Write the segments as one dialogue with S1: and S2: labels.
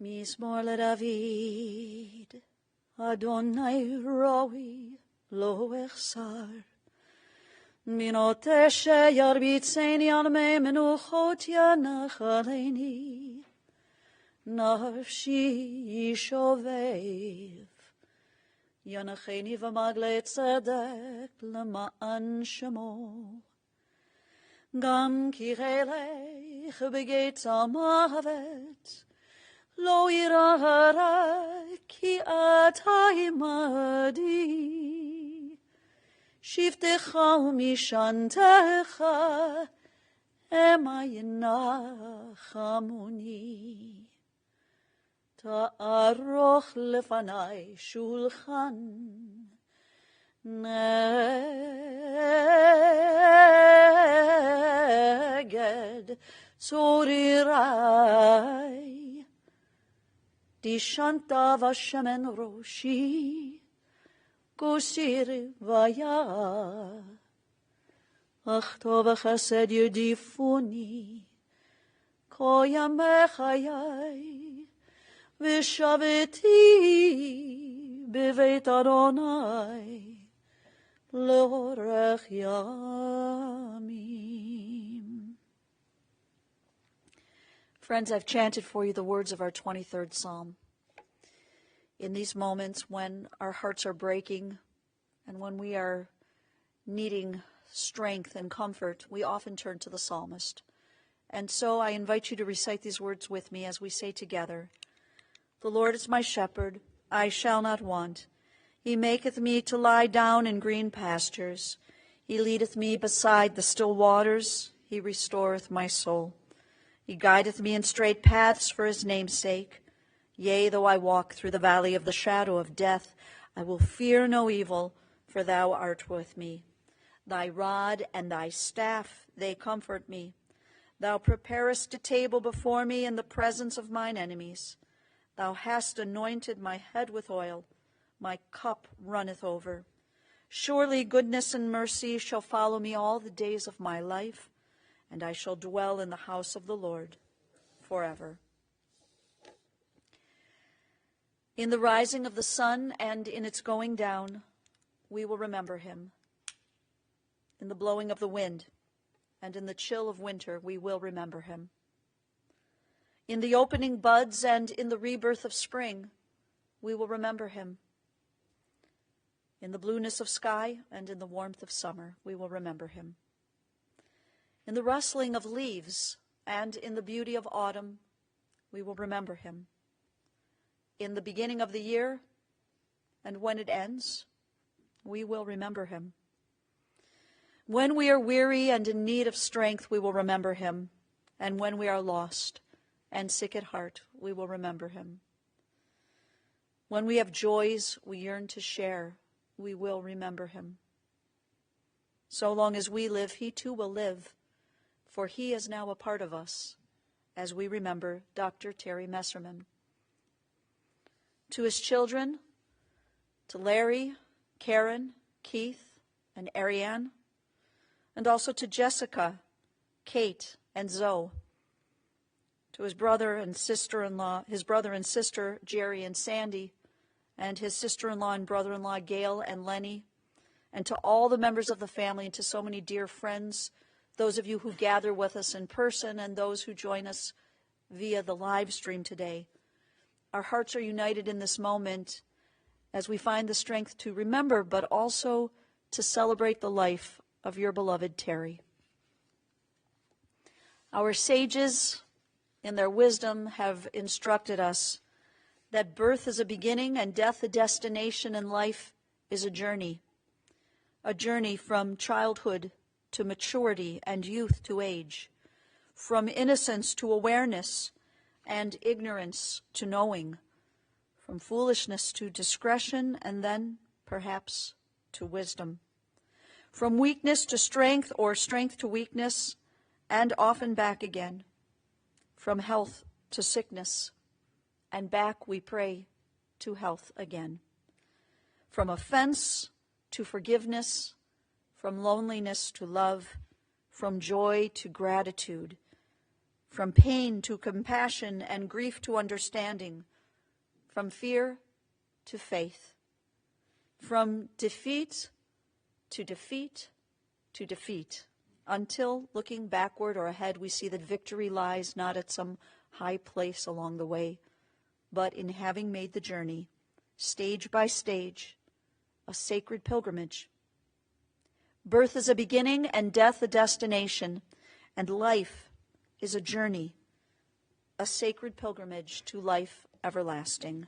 S1: Mizmor LeDavid, Adonai roi lo echsar. Minote sheyarbitzeni al me menuchot yanachaleni. Nafshi shovev. Yanacheni v'magle tzedek l'ma'an shemo. Gam kirelech begetz amavet. Lo irara ki ata imadi. Shiftecha mishantecha ema yenachamuni. Ta'aroch lefanai shulchan neged tzorirai. Dishanta vashemen roshi gosir vaya. Achto v'chesed yudifuni koyamechayai. V'shaveti b'veit Adonai l'orech yamim. Friends, I've chanted for you the words of our 23rd Psalm. In these moments when our hearts are breaking and when we are needing strength and comfort, we often turn to the psalmist. And so I invite you to recite these words with me as we say together, "The Lord is my shepherd, I shall not want. He maketh me to lie down in green pastures. He leadeth me beside the still waters. He restoreth my soul. He guideth me in straight paths for his name's sake. Yea, though I walk through the valley of the shadow of death, I will fear no evil, for thou art with me. Thy rod and thy staff, they comfort me. Thou preparest a table before me in the presence of mine enemies. Thou hast anointed my head with oil. My cup runneth over. Surely goodness and mercy shall follow me all the days of my life, and I shall dwell in the house of the Lord forever." In the rising of the sun and in its going down, we will remember him. In the blowing of the wind and in the chill of winter, we will remember him. In the opening buds and in the rebirth of spring, we will remember him. In the blueness of sky and in the warmth of summer, we will remember him. In the rustling of leaves and in the beauty of autumn, we will remember him. In the beginning of the year and when it ends, we will remember him. When we are weary and in need of strength, we will remember him. And when we are lost and sick at heart, we will remember him. When we have joys we yearn to share, we will remember him. So long as we live, he too will live, for he is now a part of us, as we remember Dr. Terry Messerman. To his children, to Larry, Karen, Keith, and Ariane, and also to Jessica, Kate, and Zoe, to his brother and sister-in-law, his brother and sister, Jerry and Sandy, and his sister-in-law and brother-in-law, Gail and Lenny, and to all the members of the family and to so many dear friends, those of you who gather with us in person and those who join us via the live stream today. Our hearts are united in this moment as we find the strength to remember, but also to celebrate the life of your beloved Terry. Our sages, in their wisdom, have instructed us that birth is a beginning and death a destination, and life is a journey from childhood to maturity and youth to age, from innocence to awareness and ignorance to knowing, from foolishness to discretion and then, perhaps, to wisdom, from weakness to strength or strength to weakness, and often back again, from health to sickness, and back, we pray, to health again, from offense to forgiveness, from loneliness to love, from joy to gratitude, from pain to compassion and grief to understanding, from fear to faith, from defeat to defeat to defeat, until, looking backward or ahead, we see that victory lies not at some high place along the way, but in having made the journey, stage by stage, a sacred pilgrimage. Birth is a beginning and death a destination, and life is a journey, a sacred pilgrimage to life everlasting.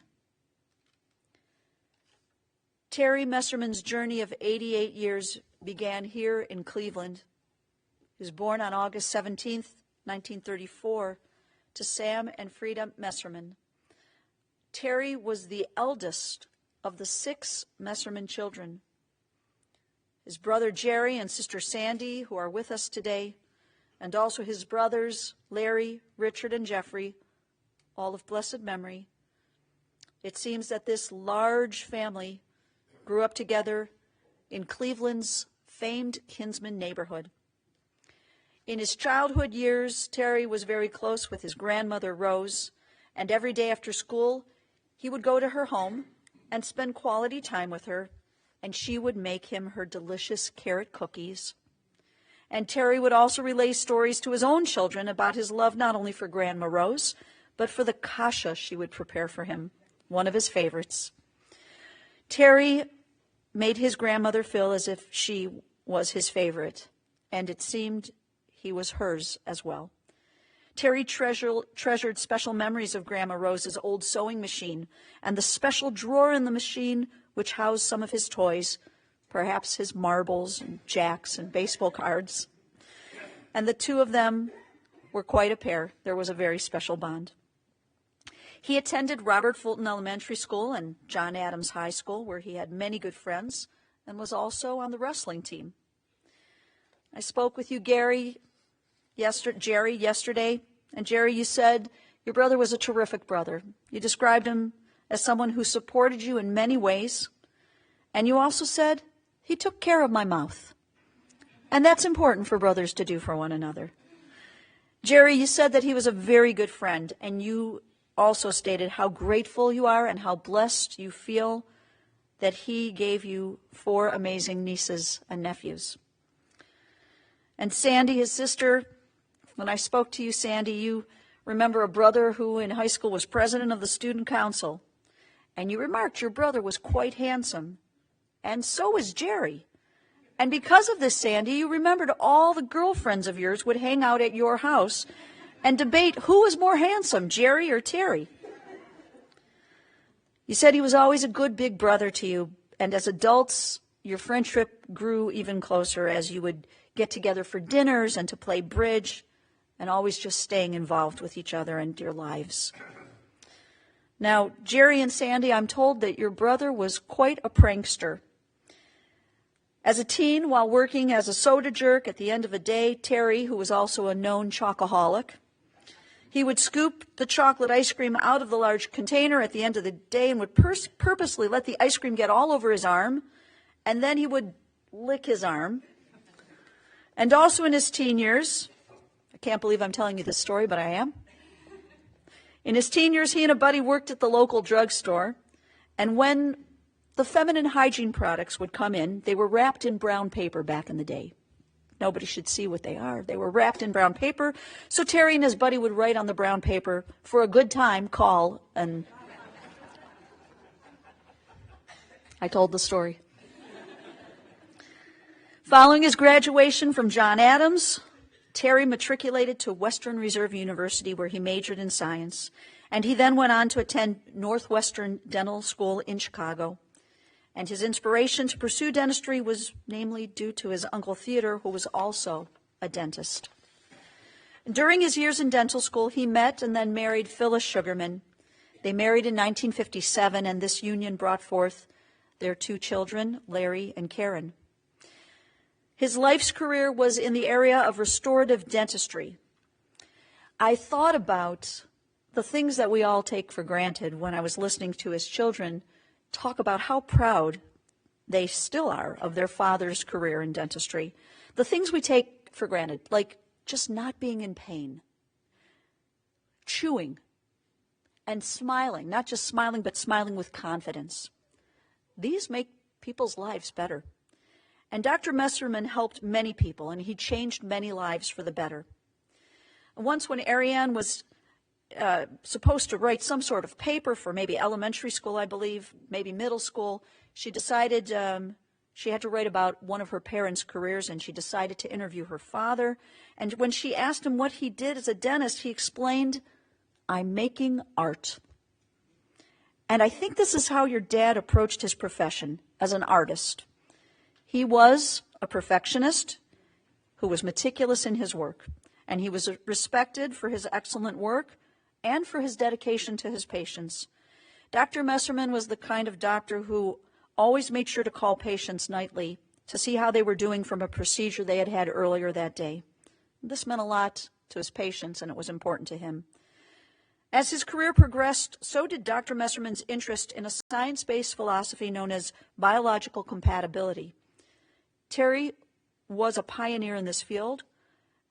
S1: Terry Messerman's journey of 88 years began here in Cleveland. He was born on August 17th, 1934, to Sam and Frida Messerman. Terry was the eldest of the 6 Messerman children. His brother Jerry and sister Sandy, who are with us today, and also his brothers Larry, Richard, and Jeffrey, all of blessed memory. It seems that this large family grew up together in Cleveland's famed Kinsman neighborhood. In his childhood years, Terry was very close with his grandmother, Rose, and every day after school, he would go to her home and spend quality time with her, and she would make him her delicious carrot cookies. And Terry would also relay stories to his own children about his love not only for Grandma Rose, but for the kasha she would prepare for him, one of his favorites. Terry made his grandmother feel as if she was his favorite, and it seemed he was hers as well. Terry treasured special memories of Grandma Rose's old sewing machine and the special drawer in the machine which housed some of his toys, perhaps his marbles and jacks and baseball cards. And the two of them were quite a pair. There was a very special bond. He attended Robert Fulton Elementary School and John Adams High School, where he had many good friends and was also on the wrestling team. I spoke with you, Jerry, yesterday, and Jerry, you said your brother was a terrific brother. You described him as someone who supported you in many ways, and you also said he took care of my mouth. And that's important for brothers to do for one another. Jerry, you said that he was a very good friend, and you also stated how grateful you are and how blessed you feel that he gave you 4 amazing nieces and nephews. And Sandy, his sister, when I spoke to you, Sandy, you remember a brother who in high school was president of the student council, and you remarked your brother was quite handsome, and so was Jerry. And because of this, Sandy, you remembered all the girlfriends of yours would hang out at your house and debate who was more handsome, Jerry or Terry. You said he was always a good big brother to you, and as adults, your friendship grew even closer as you would get together for dinners and to play bridge, and always just staying involved with each other and your lives. Now, Jerry and Sandy, I'm told that your brother was quite a prankster. As a teen, while working as a soda jerk at the end of a day, Terry, who was also a known chocoholic, he would scoop the chocolate ice cream out of the large container at the end of the day and would purposely let the ice cream get all over his arm, and then he would lick his arm. And also in his teen years, I can't believe I'm telling you this story, but I am. In his teen years, he and a buddy worked at the local drugstore, and when the feminine hygiene products would come in, they were wrapped in brown paper back in the day. Nobody should see what they are. They were wrapped in brown paper, so Terry and his buddy would write on the brown paper, "For a good time, call," and I told the story. Following his graduation from John Adams, Terry matriculated to Western Reserve University, where he majored in science, and he then went on to attend Northwestern Dental School in Chicago. And his inspiration to pursue dentistry was namely due to his Uncle Theodore, who was also a dentist. During his years in dental school, he met and then married Phyllis Sugarman. They married in 1957, and this union brought forth their 2 children, Larry and Karen. His life's career was in the area of restorative dentistry. I thought about the things that we all take for granted when I was listening to his children talk about how proud they still are of their father's career in dentistry. The things we take for granted, like just not being in pain, chewing and smiling, not just smiling, but smiling with confidence. These make people's lives better. And Dr. Messerman helped many people, and he changed many lives for the better. Once when Ariane was supposed to write some sort of paper for maybe elementary school, I believe, maybe middle school, she decided she had to write about one of her parents' careers, and she decided to interview her father. And when she asked him what he did as a dentist, he explained, "I'm making art." And I think this is how your dad approached his profession, as an artist. He was a perfectionist who was meticulous in his work, and he was respected for his excellent work and for his dedication to his patients. Dr. Messerman was the kind of doctor who always made sure to call patients nightly to see how they were doing from a procedure they had had earlier that day. This meant a lot to his patients, and it was important to him. As his career progressed, so did Dr. Messerman's interest in a science-based philosophy known as biological compatibility. Terry was a pioneer in this field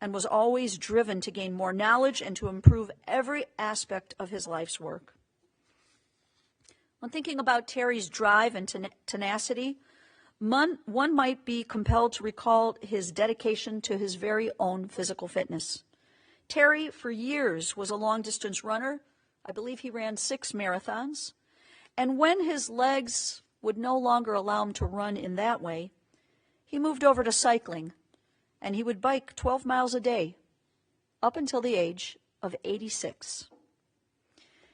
S1: and was always driven to gain more knowledge and to improve every aspect of his life's work. When thinking about Terry's drive and tenacity, one might be compelled to recall his dedication to his very own physical fitness. Terry, for years, was a long-distance runner. I believe he ran 6 marathons. And when his legs would no longer allow him to run in that way, he moved over to cycling, and he would bike 12 miles a day up until the age of 86.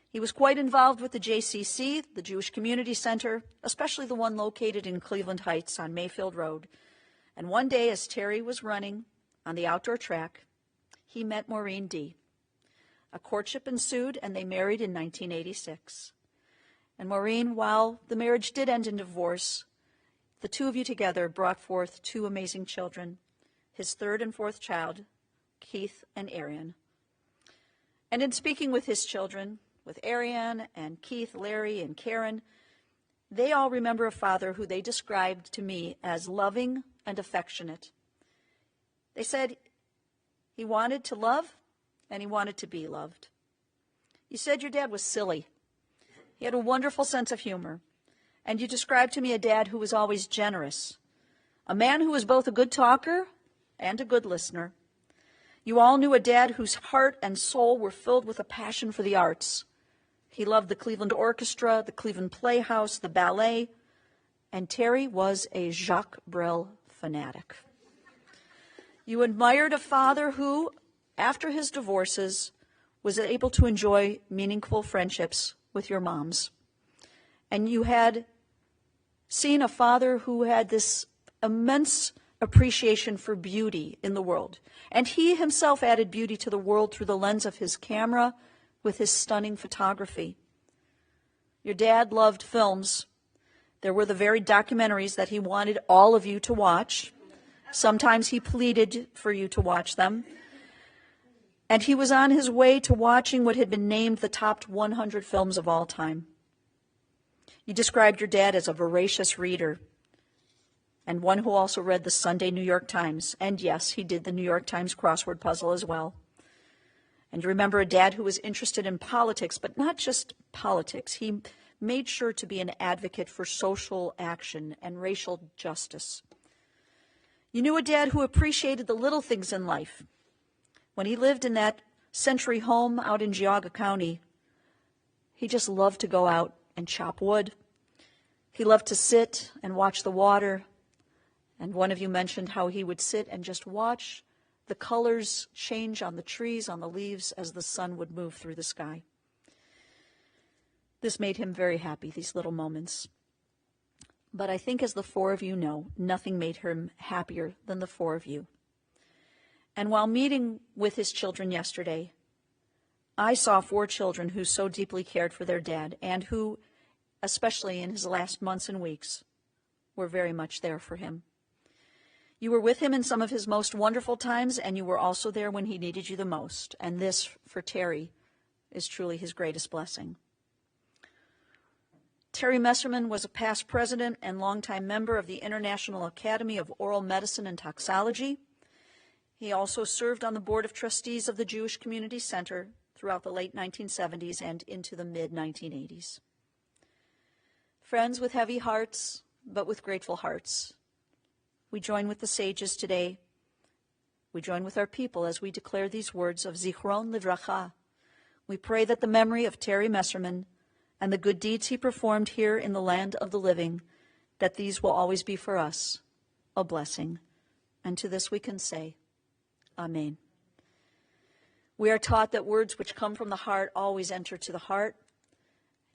S1: He was quite involved with the JCC, the Jewish Community Center, especially the one located in Cleveland Heights on Mayfield Road. And one day, as Terry was running on the outdoor track, he met Maureen D. A courtship ensued, and they married in 1986. And Maureen, while the marriage did end in divorce, the two of you together brought forth 2 amazing children, his 3rd and 4th child, Keith and Ariane. And in speaking with his children, with Ariane and Keith, Larry, and Karen, they all remember a father who they described to me as loving and affectionate. They said he wanted to love and he wanted to be loved. You said your dad was silly. He had a wonderful sense of humor. And you described to me a dad who was always generous, a man who was both a good talker and a good listener. You all knew a dad whose heart and soul were filled with a passion for the arts. He loved the Cleveland Orchestra, the Cleveland Playhouse, the ballet, and Terry was a Jacques Brel fanatic. You admired a father who, after his divorces, was able to enjoy meaningful friendships with your moms. And you had seen a father who had this immense appreciation for beauty in the world. And he himself added beauty to the world through the lens of his camera with his stunning photography. Your dad loved films. There were the very documentaries that he wanted all of you to watch. Sometimes he pleaded for you to watch them. And he was on his way to watching what had been named the top 100 films of all time. You described your dad as a voracious reader and one who also read the Sunday New York Times. And yes, he did the New York Times crossword puzzle as well. And you remember a dad who was interested in politics, but not just politics. He made sure to be an advocate for social action and racial justice. You knew a dad who appreciated the little things in life. When he lived in that century home out in Geauga County, he just loved to go out and chop wood. He loved to sit and watch the water. And one of you mentioned how he would sit and just watch the colors change on the trees, on the leaves, as the sun would move through the sky. This made him very happy, these little moments. But I think, as the 4 of you know, nothing made him happier than the 4 of you. And while meeting with his children yesterday, I saw 4 children who so deeply cared for their dad and who, especially in his last months and weeks, were very much there for him. You were with him in some of his most wonderful times, and you were also there when he needed you the most. And this, for Terry, is truly his greatest blessing. Terry Messerman was a past president and longtime member of the International Academy of Oral Medicine and Toxicology. He also served on the Board of Trustees of the Jewish Community Center throughout the late 1970s and into the mid-1980s. Friends, with heavy hearts, but with grateful hearts, we join with the sages today. We join with our people as we declare these words of Zichron Livracha. We pray that the memory of Terry Messerman and the good deeds he performed here in the land of the living, that these will always be for us a blessing. And to this we can say, Amen. We are taught that words which come from the heart always enter to the heart.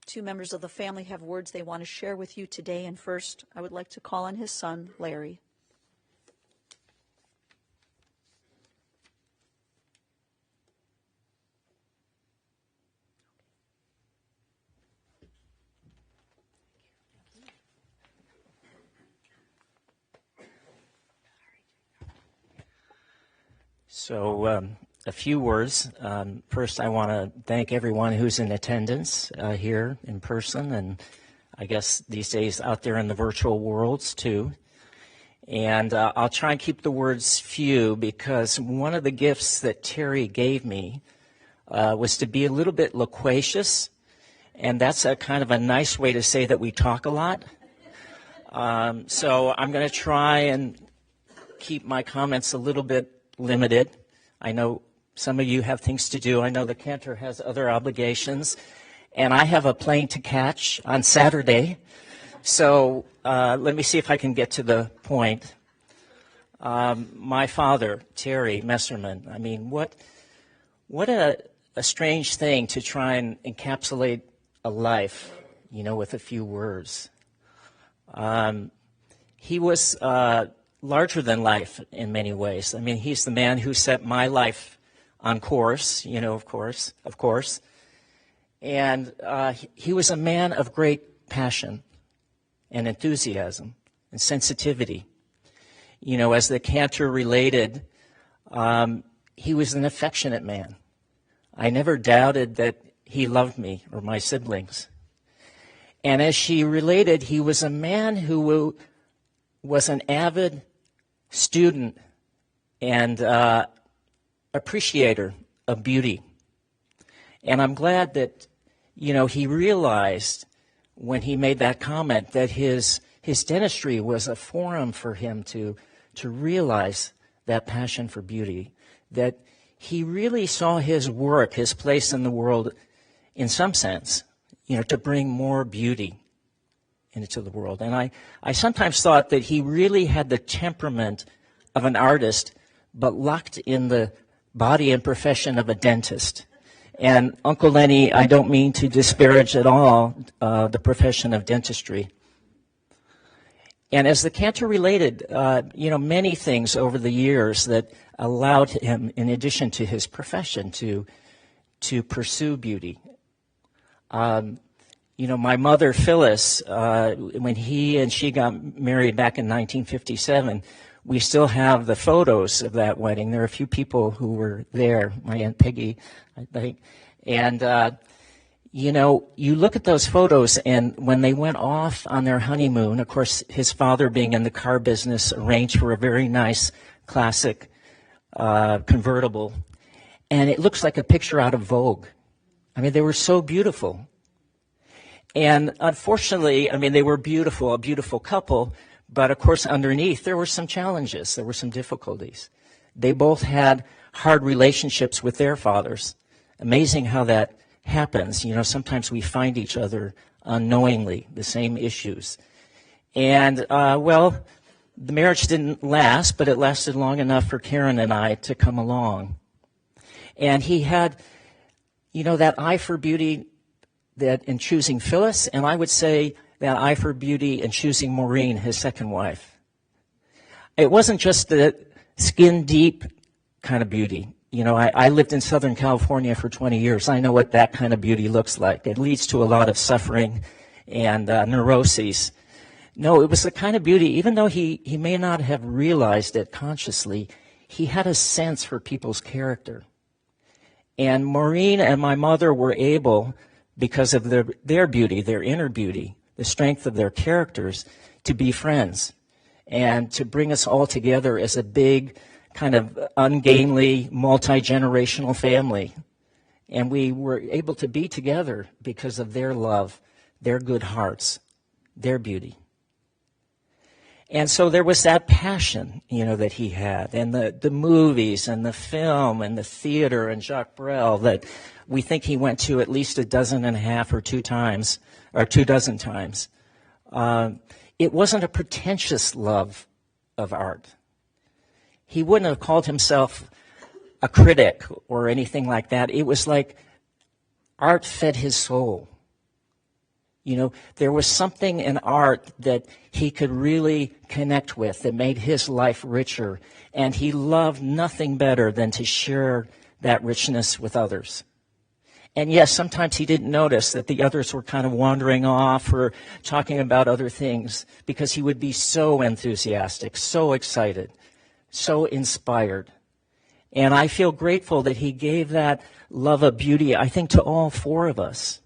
S1: Two members of the family have words they want to share with you today, and first I would like to call on his son, Larry.
S2: So a few words. First, I want to thank everyone who's in attendance here in person, and I guess these days out there in the virtual worlds too. And I'll try and keep the words few, because one of the gifts that Terry gave me was to be a little bit loquacious, and that's a kind of a nice way to say that we talk a lot. So I'm going to try and keep my comments a little bit limited. I know some of you have things to do. I know the cantor has other obligations, and I have a plane to catch on Saturday. So let me see if I can get to the point. My father, Terry Messerman, I mean, what a strange thing to try and encapsulate a life, with a few words. He was larger than life in many ways. I mean, he's the man who set my life on course, of course. And he was a man of great passion and enthusiasm and sensitivity. As the cantor related, he was an affectionate man. I never doubted that he loved me or my siblings. And as she related, he was a man who was an avid student and appreciator of beauty. And I'm glad that, he realized when he made that comment that his dentistry was a forum for him to realize that passion for beauty, that he really saw his work, his place in the world, in some sense, to bring more beauty into the world. And I sometimes thought that he really had the temperament of an artist, but locked in the body and profession of a dentist. And Uncle Lenny, I don't mean to disparage at all the profession of dentistry. And as the cantor related, many things over the years that allowed him, in addition to his profession, to pursue beauty. My mother, Phyllis, when he and she got married back in 1957, we still have the photos of that wedding. There are a few people who were there, my Aunt Peggy, I think. And, you look at those photos, and when they went off on their honeymoon, of course, his father, being in the car business, arranged for a very nice classic convertible. And it looks like a picture out of Vogue. I mean, they were so beautiful. And unfortunately, they were beautiful, a beautiful couple, but of course underneath there were some challenges, there were some difficulties. They both had hard relationships with their fathers. Amazing how that happens. Sometimes we find each other unknowingly, the same issues. And, the marriage didn't last, but it lasted long enough for Karen and I to come along. And he had, that eye for beauty that in choosing Phyllis, and I would say that eye for beauty in choosing Maureen, his second wife. It wasn't just the skin-deep kind of beauty. I lived in Southern California for 20 years. I know what that kind of beauty looks like. It leads to a lot of suffering and neuroses. No, it was the kind of beauty, even though he may not have realized it consciously, he had a sense for people's character. And Maureen and my mother were able, because of their beauty, their inner beauty, the strength of their characters, to be friends and to bring us all together as a big, kind of ungainly, multi-generational family. And we were able to be together because of their love, their good hearts, their beauty. And so there was that passion, that he had, and the movies and the film and the theater and Jacques Brel that we think he went to at least 12.5 or 2 times, or 24 times. It wasn't a pretentious love of art. He wouldn't have called himself a critic or anything like that. It was like art fed his soul. There was something in art that he could really connect with that made his life richer, and he loved nothing better than to share that richness with others. And yes, sometimes he didn't notice that the others were kind of wandering off or talking about other things, because he would be so enthusiastic, so excited, so inspired. And I feel grateful that he gave that love of beauty, I think, to all 4 of us.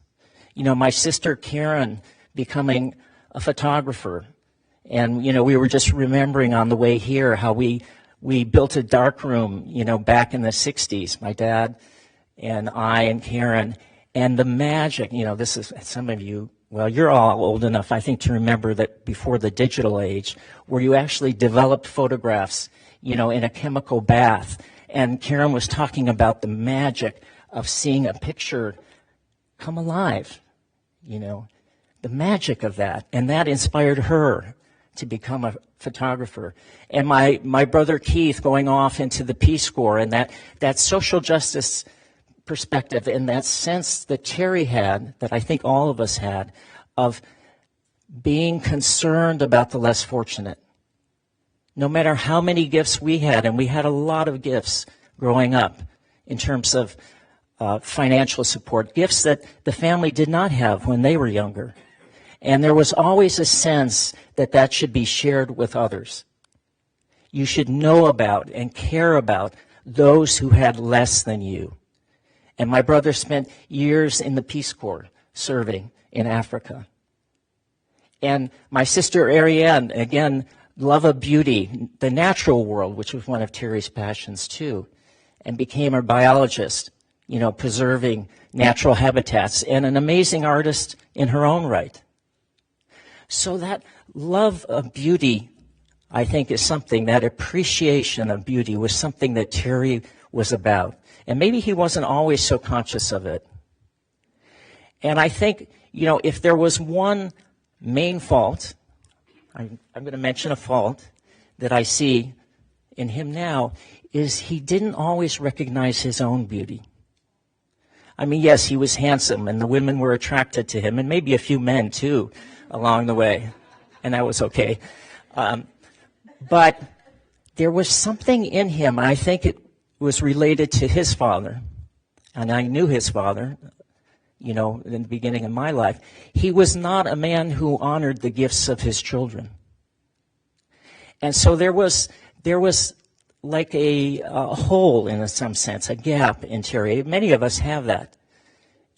S2: My sister Karen becoming a photographer. And, we were just remembering on the way here how we built a darkroom, back in the 60s, my dad and I and Karen. And the magic, this is, some of you, well, you're all old enough, I think, to remember that before the digital age, where you actually developed photographs, in a chemical bath. And Karen was talking about the magic of seeing a picture come alive, the magic of that. And that inspired her to become a photographer. And my brother Keith going off into the Peace Corps, and that social justice perspective and that sense that Terry had, that I think all of us had, of being concerned about the less fortunate. No matter how many gifts we had, and we had a lot of gifts growing up in terms of financial support, gifts that the family did not have when they were younger. And there was always a sense that should be shared with others. You should know about and care about those who had less than you. And my brother spent years in the Peace Corps serving in Africa. And my sister Ariane, again, love of beauty, the natural world, which was one of Terry's passions too, and became a biologist, preserving natural habitats, and an amazing artist in her own right. So that love of beauty, I think, is something, that appreciation of beauty was something that Terry was about. And maybe he wasn't always so conscious of it. And I think, if there was one main fault, I'm going to mention a fault that I see in him now, is he didn't always recognize his own beauty. I mean, yes, he was handsome, and the women were attracted to him, and maybe a few men, too, along the way, and that was okay. But there was something in him, and I think it was related to his father, and I knew his father, in the beginning of my life. He was not a man who honored the gifts of his children. And so there was like a hole, in some sense, a gap in Terry. Many of us have that.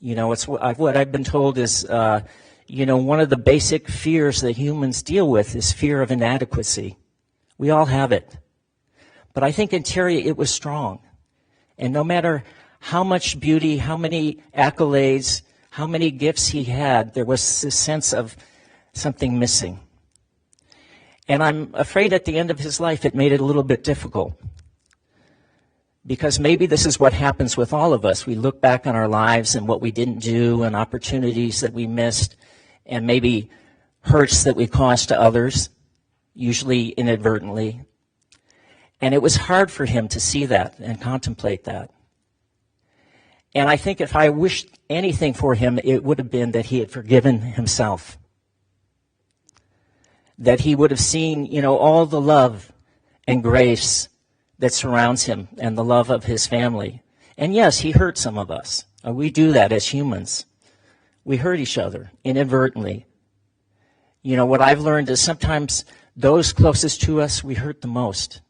S2: It's what I've been told is, one of the basic fears that humans deal with is fear of inadequacy. We all have it. But I think in Terry it was strong. And no matter how much beauty, how many accolades, how many gifts he had, there was this sense of something missing. And I'm afraid at the end of his life it made it a little bit difficult. Because maybe this is what happens with all of us. We look back on our lives and what we didn't do and opportunities that we missed, and maybe hurts that we caused to others, usually inadvertently. And it was hard for him to see that and contemplate that. And I think if I wished anything for him, it would have been that he had forgiven himself. That he would have seen, all the love and grace that surrounds him and the love of his family. And yes, he hurt some of us. We do that as humans. We hurt each other inadvertently. What I've learned is sometimes those closest to us, we hurt the most.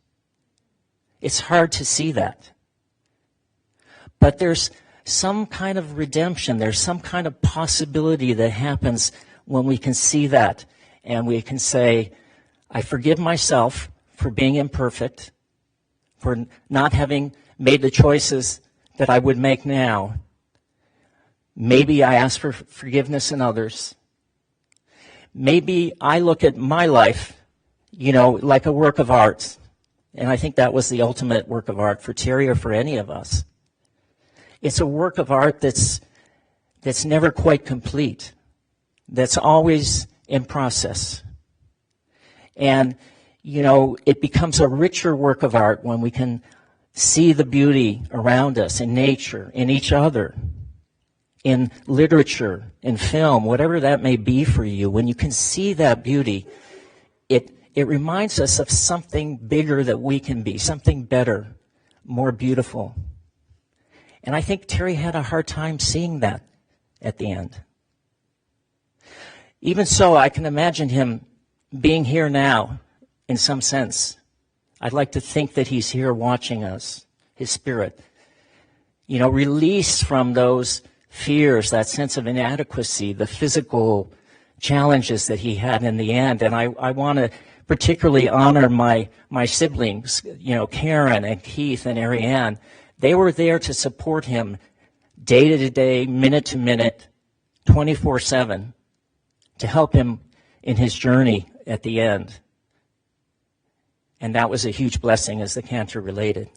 S2: It's hard to see that. But there's some kind of redemption. There's some kind of possibility that happens when we can see that. And we can say, I forgive myself for being imperfect, for not having made the choices that I would make now. Maybe I ask for forgiveness in others. Maybe I look at my life, like a work of art. And I think that was the ultimate work of art for Terry or for any of us. It's a work of art that's never quite complete, that's always in process. And, it becomes a richer work of art when we can see the beauty around us in nature, in each other, in literature, in film, whatever that may be for you. When you can see that beauty, it reminds us of something bigger that we can be, something better, more beautiful. And I think Terry had a hard time seeing that at the end. Even so, I can imagine him being here now, in some sense. I'd like to think that he's here watching us, his spirit. Released from those fears, that sense of inadequacy, the physical challenges that he had in the end. And I want to particularly honor my siblings, Karen and Keith and Ariane. They were there to support him day to day, minute to minute, 24/7, to help him in his journey at the end. And that was a huge blessing, as the cantor related.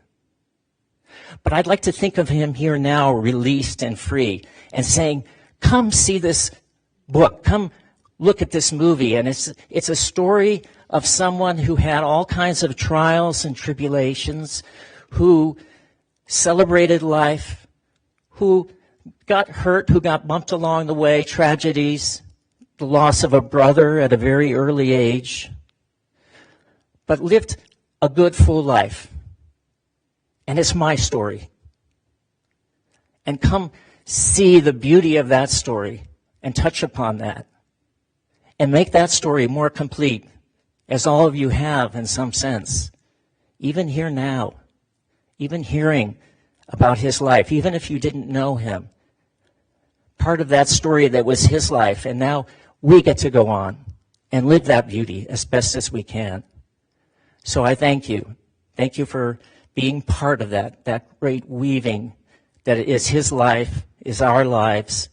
S2: But I'd like to think of him here now, released and free, and saying, come see this book, come look at this movie. And it's a story of someone who had all kinds of trials and tribulations, who celebrated life, who got hurt, who got bumped along the way, tragedies, the loss of a brother at a very early age, but lived a good, full life. And it's my story. And come see the beauty of that story and touch upon that and make that story more complete, as all of you have in some sense, even here now, even hearing about his life, even if you didn't know him. Part of that story that was his life, and now we get to go on and live that beauty as best as we can. So I thank you. Thank you for being part of that great weaving that is his life, is our lives,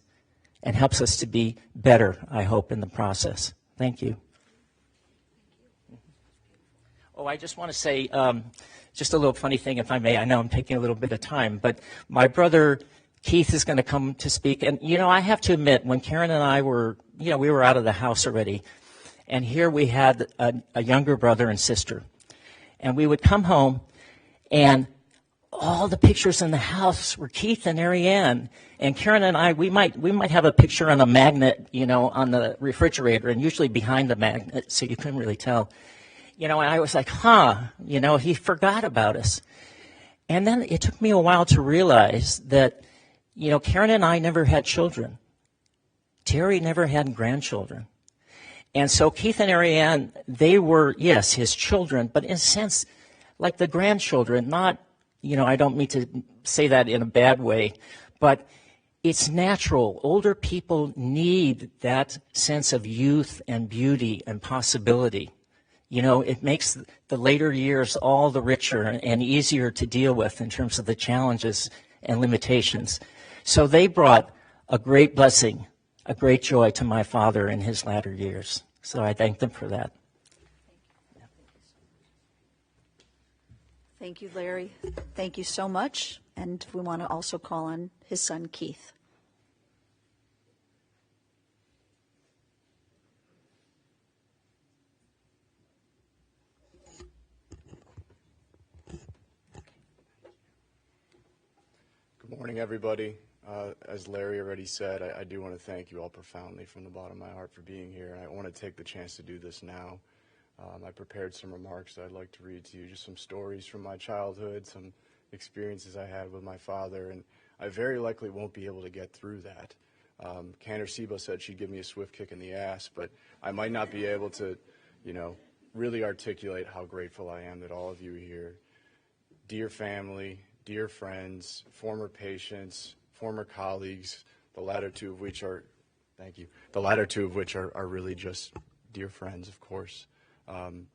S2: and helps us to be better, I hope, in the process. Thank you. Oh, I just want to say just a little funny thing, if I may. I know I'm taking a little bit of time, but my brother Keith is going to come to speak. And, I have to admit, when Karen and I were, we were out of the house already, and here we had a younger brother and sister. And we would come home, and all the pictures in the house were Keith and Ariane. And Karen and I, we might have a picture on a magnet, on the refrigerator, and usually behind the magnet, so you couldn't really tell. And I was like, he forgot about us. And then it took me a while to realize that, Karen and I never had children. Terry never had grandchildren. And so Keith and Ariane, they were, yes, his children, but in a sense, like the grandchildren, not, I don't mean to say that in a bad way, but it's natural. Older people need that sense of youth and beauty and possibility. It makes the later years all the richer and easier to deal with in terms of the challenges and limitations. So they brought a great blessing, a great joy to my father in his latter years. So I thank them for that.
S1: Thank you, Larry. Thank you so much. And we want to also call on his son, Keith.
S3: Good morning, everybody. As Larry already said, I do want to thank you all profoundly from the bottom of my heart for being here. And I want to take the chance to do this now. I prepared some remarks that I'd like to read to you, just some stories from my childhood, some experiences I had with my father, and I very likely won't be able to get through that. Cantor Sibo said she'd give me a swift kick in the ass, but I might not be able to, really articulate how grateful I am that all of you are here. Dear family, dear friends, former patients, former colleagues, the latter two of which are really just dear friends, of course.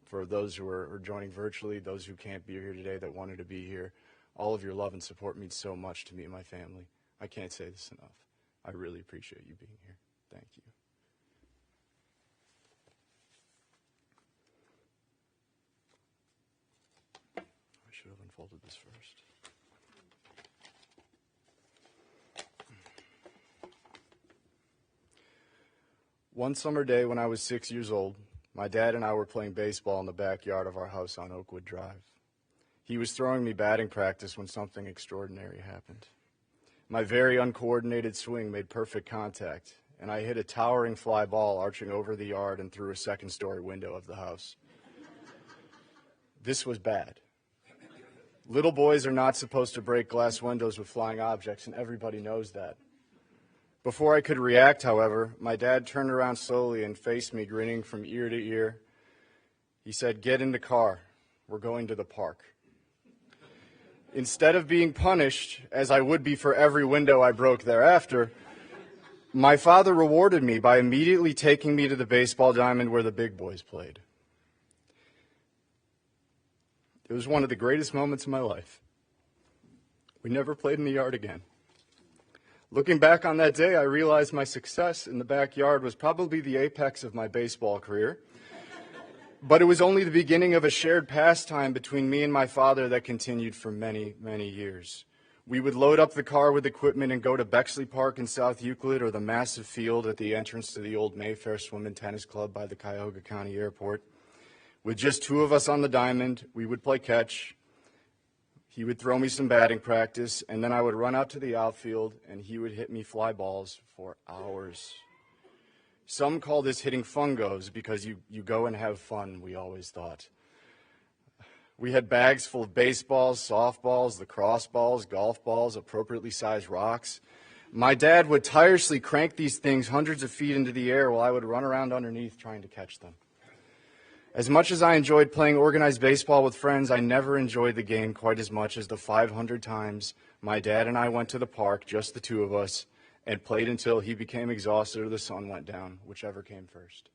S3: For those who are joining virtually, those who can't be here today that wanted to be here, all of your love and support means so much to me and my family. I can't say this enough. I really appreciate you being here. Thank you. I should have unfolded this first. One summer day when I was 6 years old, my dad and I were playing baseball in the backyard of our house on Oakwood Drive. He was throwing me batting practice when something extraordinary happened. My very uncoordinated swing made perfect contact, and I hit a towering fly ball arching over the yard and through a second-story window of the house. This was bad. Little boys are not supposed to break glass windows with flying objects, and everybody knows that. Before I could react, however, my dad turned around slowly and faced me, grinning from ear to ear. He said, "Get in the car. We're going to the park." Instead of being punished, as I would be for every window I broke thereafter, my father rewarded me by immediately taking me to the baseball diamond where the big boys played. It was one of the greatest moments of my life. We never played in the yard again. Looking back on that day, I realized my success in the backyard was probably the apex of my baseball career. But it was only the beginning of a shared pastime between me and my father that continued for many, many years. We would load up the car with equipment and go to Bexley Park in South Euclid or the massive field at the entrance to the old Mayfair Swim and Tennis Club by the Cuyahoga County Airport. With just two of us on the diamond, we would play catch. He would throw me some batting practice, and then I would run out to the outfield, and he would hit me fly balls for hours. Some call this hitting fungos because you go and have fun, we always thought. We had bags full of baseballs, softballs, lacrosse balls, golf balls, appropriately sized rocks. My dad would tirelessly crank these things hundreds of feet into the air while I would run around underneath trying to catch them. As much as I enjoyed playing organized baseball with friends, I never enjoyed the game quite as much as the 500 times my dad and I went to the park, just the two of us, and played until he became exhausted or the sun went down, whichever came first.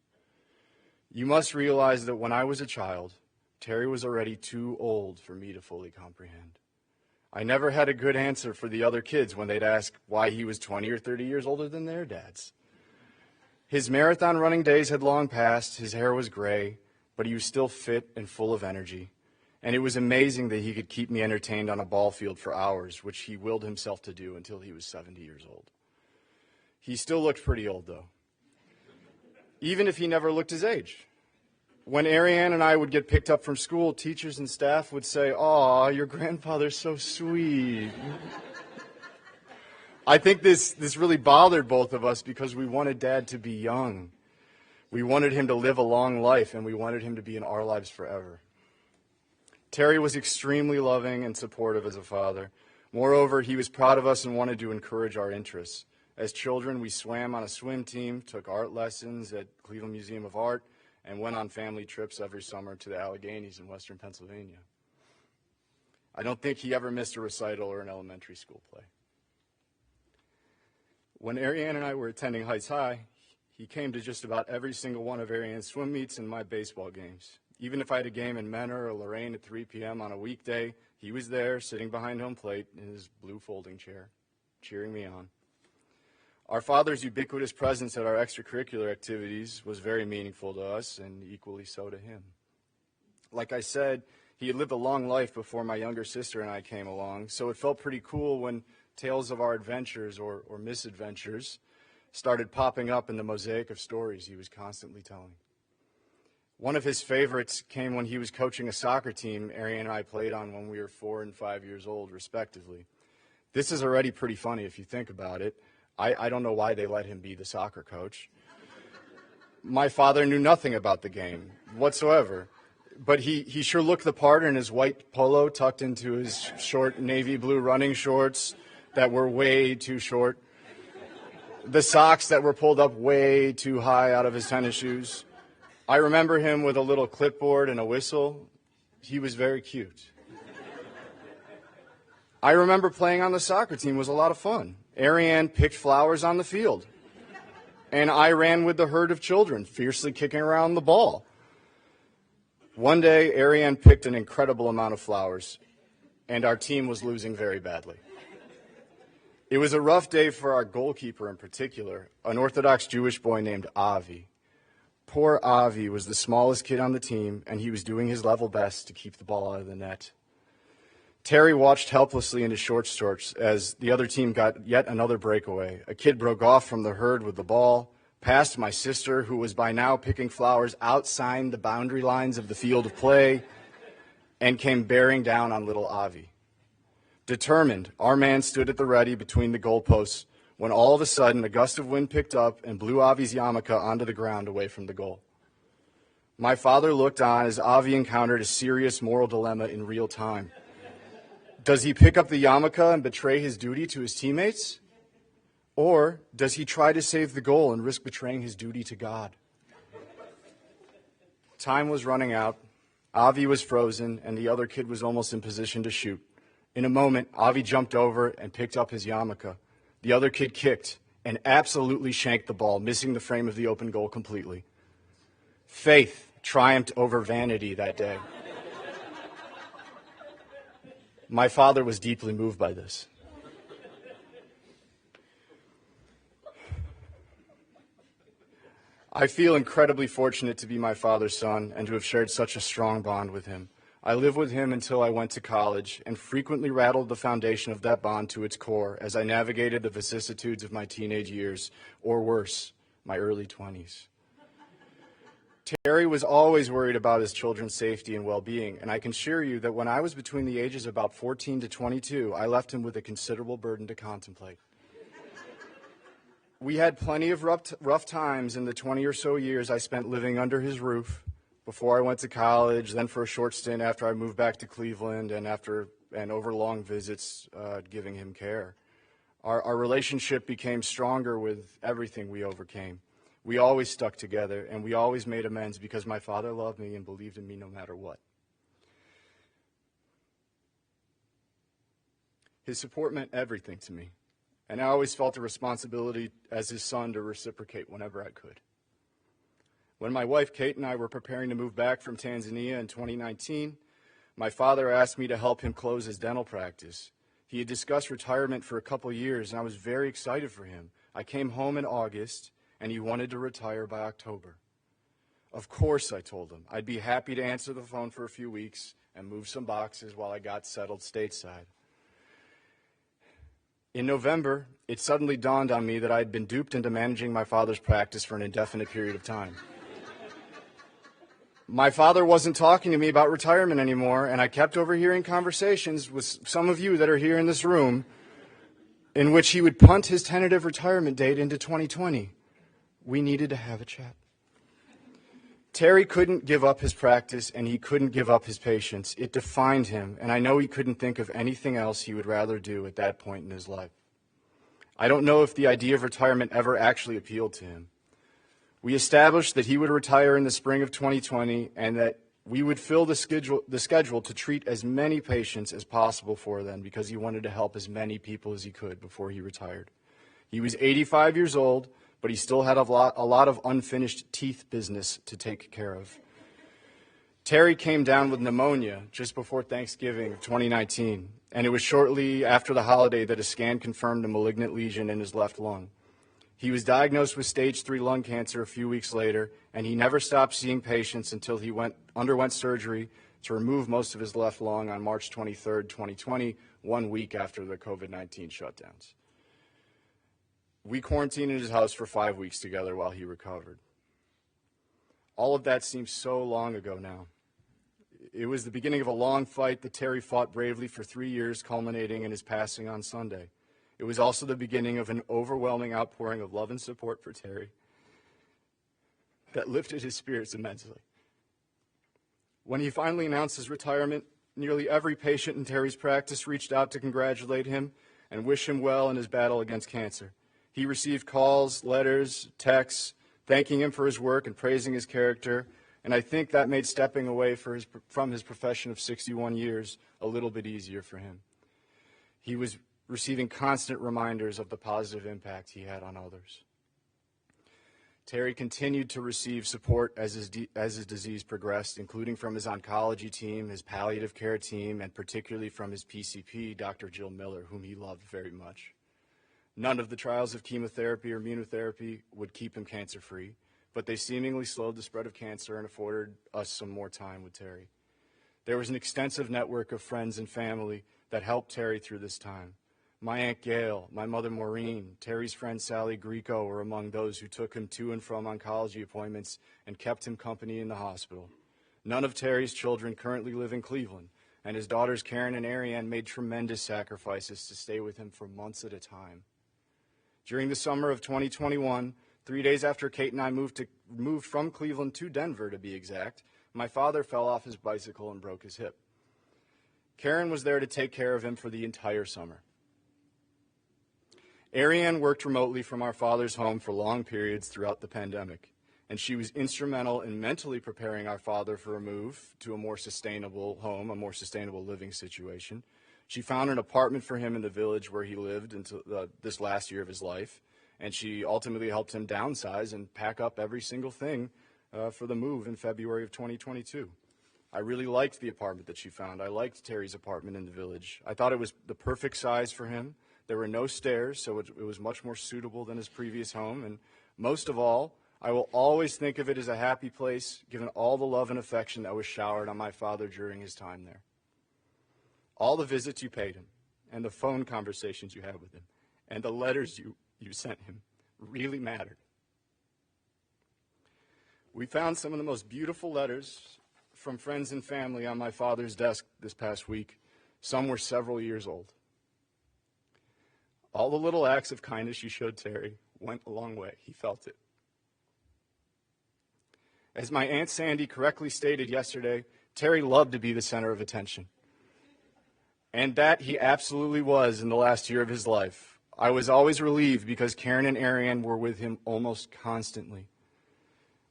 S3: You must realize that when I was a child, Terry was already too old for me to fully comprehend. I never had a good answer for the other kids when they'd ask why he was 20 or 30 years older than their dads. His marathon running days had long passed, his hair was gray, but he was still fit and full of energy. And it was amazing that he could keep me entertained on a ball field for hours, which he willed himself to do until he was 70 years old. He still looked pretty old, though, even if he never looked his age. When Ariane and I would get picked up from school, teachers and staff would say, "Aw, your grandfather's so sweet." I think this really bothered both of us because we wanted Dad to be young. We wanted him to live a long life, and we wanted him to be in our lives forever. Terry was extremely loving and supportive as a father. Moreover, he was proud of us and wanted to encourage our interests. As children, we swam on a swim team, took art lessons at Cleveland Museum of Art, and went on family trips every summer to the Alleghenies in western Pennsylvania. I don't think he ever missed a recital or an elementary school play. When Ariane and I were attending Heights High, he came to just about every single one of Ariane's swim meets and my baseball games. Even if I had a game in Menor or Lorraine at 3 p.m. on a weekday, he was there, sitting behind home plate in his blue folding chair, cheering me on. Our father's ubiquitous presence at our extracurricular activities was very meaningful to us and equally so to him. Like I said, he had lived a long life before my younger sister and I came along, so it felt pretty cool when tales of our adventures or misadventures started popping up in the mosaic of stories he was constantly telling. One of his favorites came when he was coaching a soccer team Ariane and I played on when we were 4 and 5 years old, respectively. This is already pretty funny if you think about it. I don't know why they let him be the soccer coach. My father knew nothing about the game whatsoever, but he sure looked the part in his white polo tucked into his short navy blue running shorts that were way too short, the socks that were pulled up way too high out of his tennis shoes. I remember him with a little clipboard and a whistle. He was very cute. I remember playing on the soccer team was a lot of fun. Ariane picked flowers on the field, and I ran with the herd of children, fiercely kicking around the ball. One day, Ariane picked an incredible amount of flowers, and our team was losing very badly. It was a rough day for our goalkeeper in particular, an Orthodox Jewish boy named Avi. Poor Avi was the smallest kid on the team, and he was doing his level best to keep the ball out of the net. Terry watched helplessly into short shorts as the other team got yet another breakaway. A kid broke off from the herd with the ball, passed my sister, who was by now picking flowers outside the boundary lines of the field of play, and came bearing down on little Avi. Determined, our man stood at the ready between the goalposts when all of a sudden a gust of wind picked up and blew Avi's yarmulke onto the ground away from the goal. My father looked on as Avi encountered a serious moral dilemma in real time. Does he pick up the yarmulke and betray his duty to his teammates? Or does he try to save the goal and risk betraying his duty to God? Time was running out. Avi was frozen, and the other kid was almost in position to shoot. In a moment, Avi jumped over and picked up his yarmulke. The other kid kicked and absolutely shanked the ball, missing the frame of the open goal completely. Faith triumphed over vanity that day. My father was deeply moved by this. I feel incredibly fortunate to be my father's son and to have shared such a strong bond with him. I lived with him until I went to college and frequently rattled the foundation of that bond to its core as I navigated the vicissitudes of my teenage years, or worse, my early 20s. Terry was always worried about his children's safety and well-being, and I can assure you that when I was between the ages of about 14 to 22, I left him with a considerable burden to contemplate. We had plenty of rough times in the 20 or so years I spent living under his roof before I went to college, then for a short stint after I moved back to Cleveland, and over long visits giving him care. Our relationship became stronger with everything we overcame. We always stuck together, and we always made amends because my father loved me and believed in me no matter what. His support meant everything to me, and I always felt a responsibility as his son to reciprocate whenever I could. When my wife Kate and I were preparing to move back from Tanzania in 2019, my father asked me to help him close his dental practice. He had discussed retirement for a couple years, and I was very excited for him. I came home in August, and he wanted to retire by October. Of course, I told him, I'd be happy to answer the phone for a few weeks and move some boxes while I got settled stateside. In November, it suddenly dawned on me that I had been duped into managing my father's practice for an indefinite period of time. My father wasn't talking to me about retirement anymore, and I kept overhearing conversations with some of you that are here in this room in which he would punt his tentative retirement date into 2020. We needed to have a chat. Terry couldn't give up his practice, and he couldn't give up his patience. It defined him, and I know he couldn't think of anything else he would rather do at that point in his life. I don't know if the idea of retirement ever actually appealed to him. We established that he would retire in the spring of 2020 and that we would fill the schedule to treat as many patients as possible for them because he wanted to help as many people as he could before he retired. He was 85 years old, but he still had a lot of unfinished teeth business to take care of. Terry came down with pneumonia just before Thanksgiving of 2019, and it was shortly after the holiday that a scan confirmed a malignant lesion in his left lung. He was diagnosed with stage 3 lung cancer a few weeks later, and he never stopped seeing patients until he underwent surgery to remove most of his left lung on March 23, 2020, 1 week after the COVID-19 shutdowns. We quarantined in his house for 5 weeks together while he recovered. All of that seems so long ago now. It was the beginning of a long fight that Terry fought bravely for 3 years, culminating in his passing on Sunday. It was also the beginning of an overwhelming outpouring of love and support for Terry that lifted his spirits immensely. When he finally announced his retirement, nearly every patient in Terry's practice reached out to congratulate him and wish him well in his battle against cancer. He received calls, letters, texts, thanking him for his work and praising his character, and I think that made stepping away from his profession of 61 years a little bit easier for him. He was receiving constant reminders of the positive impact he had on others. Terry continued to receive support as his disease progressed, including from his oncology team, his palliative care team, and particularly from his PCP, Dr. Jill Miller, whom he loved very much. None of the trials of chemotherapy or immunotherapy would keep him cancer-free, but they seemingly slowed the spread of cancer and afforded us some more time with Terry. There was an extensive network of friends and family that helped Terry through this time. My Aunt Gail, my mother Maureen, Terry's friend Sally Greco were among those who took him to and from oncology appointments and kept him company in the hospital. None of Terry's children currently live in Cleveland, and his daughters Karen and Ariane made tremendous sacrifices to stay with him for months at a time. During the summer of 2021, 3 days after Kate and I moved from Cleveland to Denver, to be exact, my father fell off his bicycle and broke his hip. Karen was there to take care of him for the entire summer. Ariane worked remotely from our father's home for long periods throughout the pandemic, and she was instrumental in mentally preparing our father for a move to a more sustainable home, a more sustainable living situation. She found an apartment for him in the village where he lived until this last year of his life, and she ultimately helped him downsize and pack up every single thing for the move in February of 2022. I really liked the apartment that she found. I liked Terry's apartment in the village. I thought it was the perfect size for him. There were no stairs, so it was much more suitable than his previous home. And most of all, I will always think of it as a happy place, given all the love and affection that was showered on my father during his time there. All the visits you paid him, and the phone conversations you had with him, and the letters you sent him really mattered. We found some of the most beautiful letters from friends and family on my father's desk this past week. Some were several years old. All the little acts of kindness you showed Terry went a long way. He felt it. As my Aunt Sandy correctly stated yesterday, Terry loved to be the center of attention. And that he absolutely was in the last year of his life. I was always relieved because Karen and Ariane were with him almost constantly.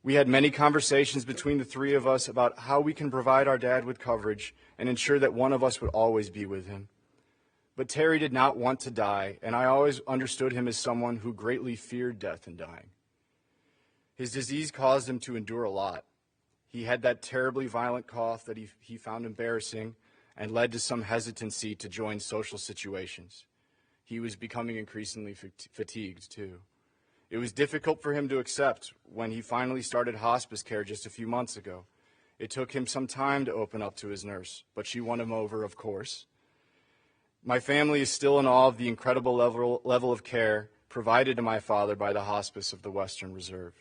S3: We had many conversations between the three of us about how we can provide our dad with coverage and ensure that one of us would always be with him. But Terry did not want to die, and I always understood him as someone who greatly feared death and dying. His disease caused him to endure a lot. He had that terribly violent cough that he found embarrassing and led to some hesitancy to join social situations. He was becoming increasingly fatigued, too. It was difficult for him to accept when he finally started hospice care just a few months ago. It took him some time to open up to his nurse, but she won him over, of course. My family is still in awe of the incredible level of care provided to my father by the Hospice of the Western Reserve.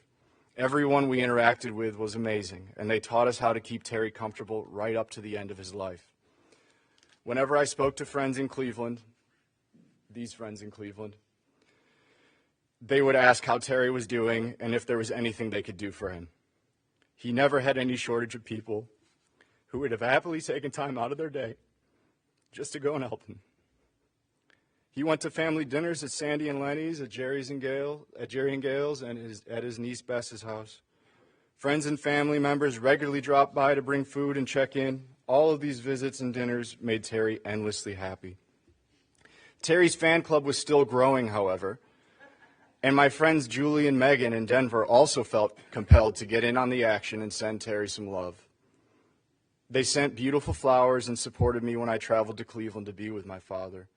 S3: Everyone we interacted with was amazing, and they taught us how to keep Terry comfortable right up to the end of his life. Whenever I spoke to friends in Cleveland, these friends in Cleveland, they would ask how Terry was doing and if there was anything they could do for him. He never had any shortage of people who would have happily taken time out of their day just to go and help him. He went to family dinners at Sandy and Lenny's, at Jerry and Gail's, and at his niece Bess's house. Friends and family members regularly dropped by to bring food and check in. All of these visits and dinners made Terry endlessly happy. Terry's fan club was still growing, however, and my friends Julie and Megan in Denver also felt compelled to get in on the action and send Terry some love. They sent beautiful flowers and supported me when I traveled to Cleveland to be with my father.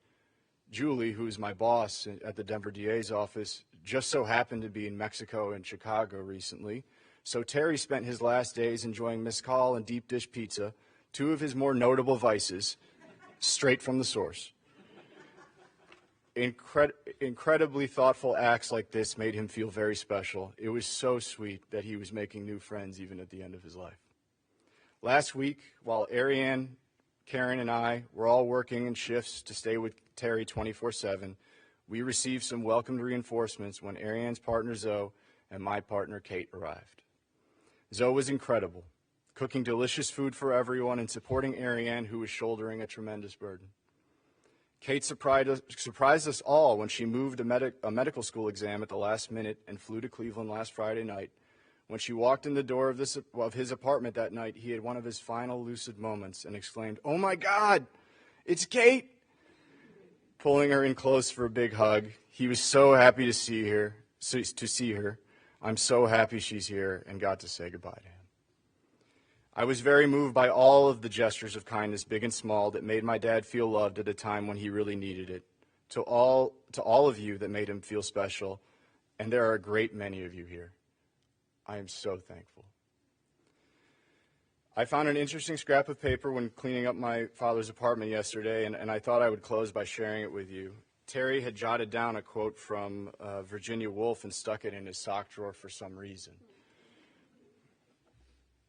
S3: Julie, who is my boss at the Denver DA's office, just so happened to be in Mexico and Chicago recently, so Terry spent his last days enjoying mezcal and deep dish pizza, two of his more notable vices, straight from the source. Incredibly thoughtful acts like this made him feel very special. It was so sweet that he was making new friends even at the end of his life. Last week, while Ariane, Karen, and I were all working in shifts to stay with Terry 24/7, we received some welcomed reinforcements when Ariane's partner Zoe and my partner Kate arrived. Zoe was incredible, cooking delicious food for everyone and supporting Ariane, who was shouldering a tremendous burden. Kate surprised us all when she moved a medical school exam at the last minute and flew to Cleveland last Friday night. When she walked in the door of his apartment that night, he had one of his final lucid moments and exclaimed, "Oh my God, it's Kate!" Pulling her in close for a big hug. He was so happy to see her. I'm so happy she's here, and got to say goodbye to him. I was very moved by all of the gestures of kindness, big and small, that made my dad feel loved at a time when he really needed it. to all of you that made him feel special, and there are a great many of you here. I am so thankful. I found an interesting scrap of paper when cleaning up my father's apartment yesterday, and I thought I would close by sharing it with you. Terry had jotted down a quote from Virginia Woolf and stuck it in his sock drawer for some reason.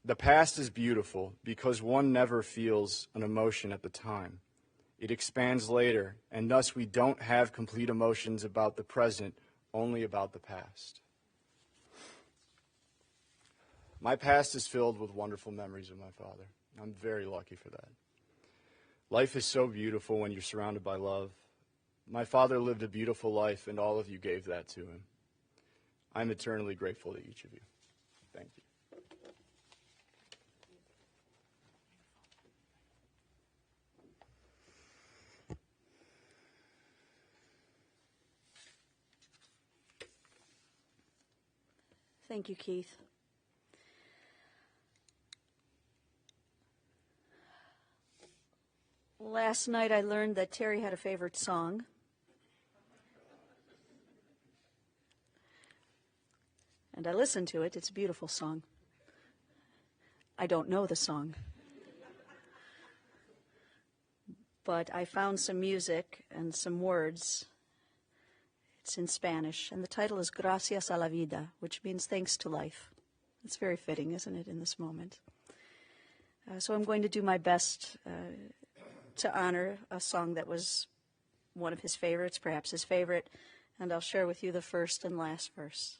S3: The past is beautiful because one never feels an emotion at the time. It expands later, and thus we don't have complete emotions about the present, only about the past. My past is filled with wonderful memories of my father. I'm very lucky for that. Life is so beautiful when you're surrounded by love. My father lived a beautiful life, and all of you gave that to him. I'm eternally grateful to each of you. Thank you.
S1: Thank you, Keith. Last night I learned that Terry had a favorite song. And I listened to it. It's a beautiful song. I don't know the song. But I found some music and some words. It's in Spanish, and the title is Gracias a la vida, which means thanks to life. It's very fitting, isn't it, in this moment? So I'm going to do my best to honor a song that was one of his favorites, perhaps his favorite, and I'll share with you the first and last verse.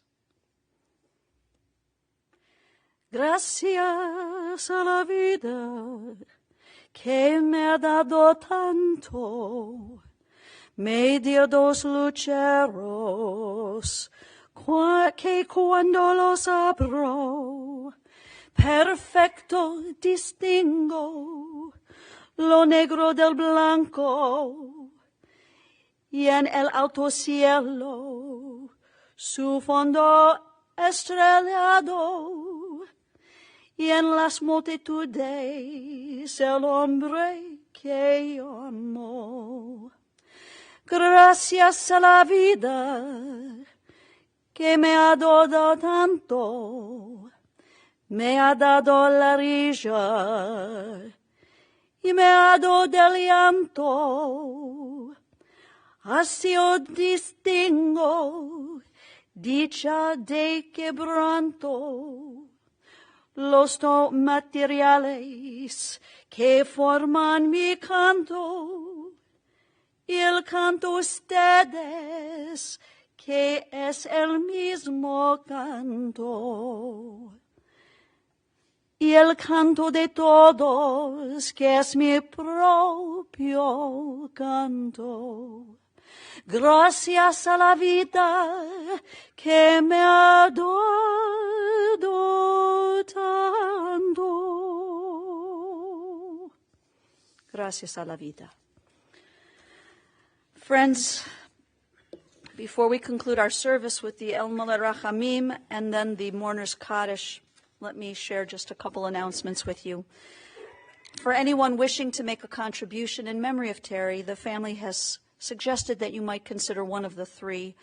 S1: Gracias a la vida que me ha dado tanto, me dio dos luceros que cuando los abro, perfecto distingo lo negro del blanco, y en el alto cielo su fondo estrellado, y en las multitudes el hombre que yo amo. Gracias a la vida que me ha dado tanto, me ha dado la risa y me ha dado del llanto. Así yo distingo dicha de quebranto, los dos materiales que forman mi canto, y el canto ustedes, que es el mismo canto. Y el canto de todos, que es mi propio canto. Gracias a la vida que me ha dado tanto. Gracias a la vida. Friends, before we conclude our service with the El Maleh Rachamim and then the Mourner's Kaddish, let me share just a couple announcements with you. For anyone wishing to make a contribution in memory of Terry, the family has suggested that you might consider one of the three,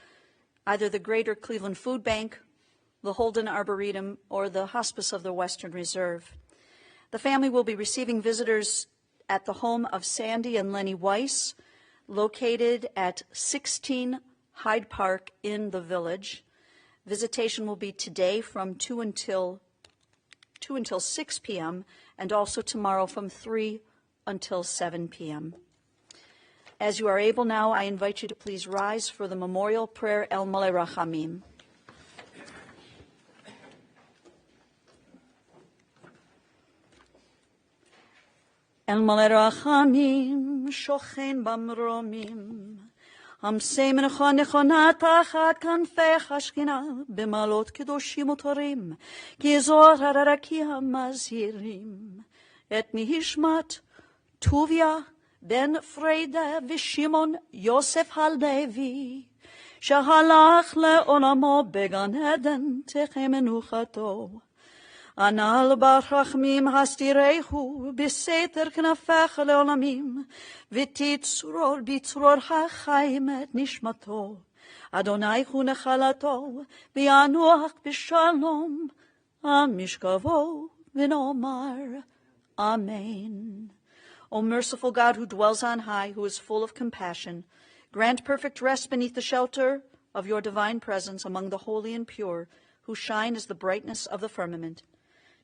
S1: either the Greater Cleveland Food Bank, the Holden Arboretum, or the Hospice of the Western Reserve. The family will be receiving visitors at the home of Sandy and Lenny Weiss, located at 16 Hyde Park in the Village. Visitation will be today from 2 until 6 p.m. and also tomorrow from 3 until 7 p.m. As you are able now, I invite you to please rise for the memorial prayer El Maleh Rachamim. El Maleh Rachamim shochen במרומים, המסמך נכונה תחת כנפי השכינה, במעלות קדושים וטהורים, כזוהר הרקיע המזהירים, את נשמת טוביה בן פרידה ושמעון יוסף הלוי, שהלך לעולמו בגן עדן תחי מנוחתו. Anal barachmim hastirehu beseter knafech leolamim v'titzror bitzror hachaim et nishmato Adonai hu nechalato v'yanuach b'shalom amishkavo v'nomar Amen. O merciful God, who dwells on high, who is full of compassion, grant perfect rest beneath the shelter of your divine presence among the holy and pure, who shine as the brightness of the firmament.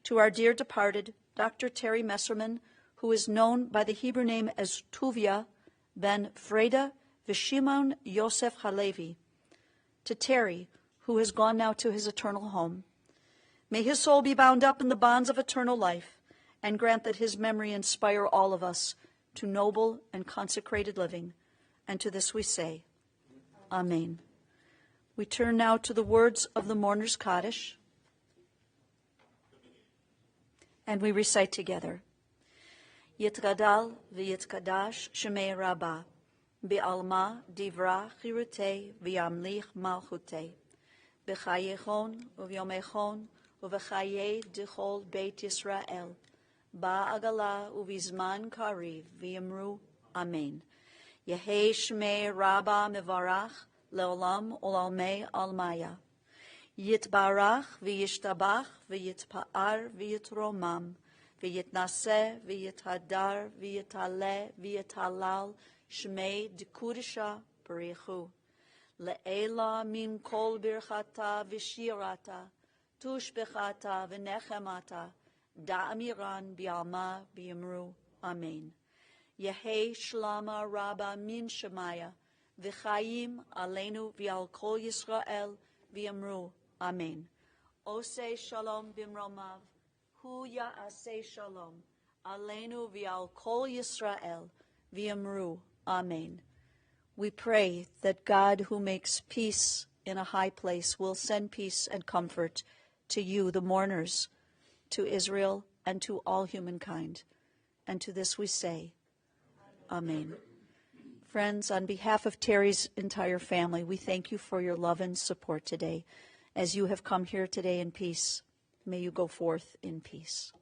S1: To our dear departed, Dr. Terry Messerman, who is known by the Hebrew name as Tuvia ben Freda Vishimon Yosef Halevi. To Terry, who has gone now to his eternal home. May his soul be bound up in the bonds of eternal life, and grant that his memory inspire all of us to noble and consecrated living. And to this we say, Amen. We turn now to the words of the Mourner's Kaddish, and we recite together. Yitgadal v'yitkadash shemei Rabbah, be'alma divra chirutei v'yamlich malchutei, b'chayechon u'vyomechon u'v'chayei d'chol Beit Yisrael, ba'agala u'vizman kariv v'yamru Amen. Yehei shmei Rabbah mevarach leolam olamei almaya. Yitbarach v'yishtabach v'yitpa'ar v'yitromam v'yitnaseh v'yithadar v'yitale v'yitalal shmei d'kudisha b'richu. Le'ela min kol birchata v'shirata tushbechata v'nechemata da'amiran bi'alma b'yamru Amen. Yehei shlama Rabbah min shemaya v'chayim aleinu v'al kol Yisrael v'yamru Amen. Oseh shalom bimromav, hu ya'aseh shalom, aleinu v'al kol Yisrael v'yamru Amen. We pray that God, who makes peace in a high place, will send peace and comfort to you, the mourners, to Israel, and to all humankind. And to this we say, Amen. Friends, on behalf of Terry's entire family, we thank you for your love and support today. As you have come here today in peace, may you go forth in peace.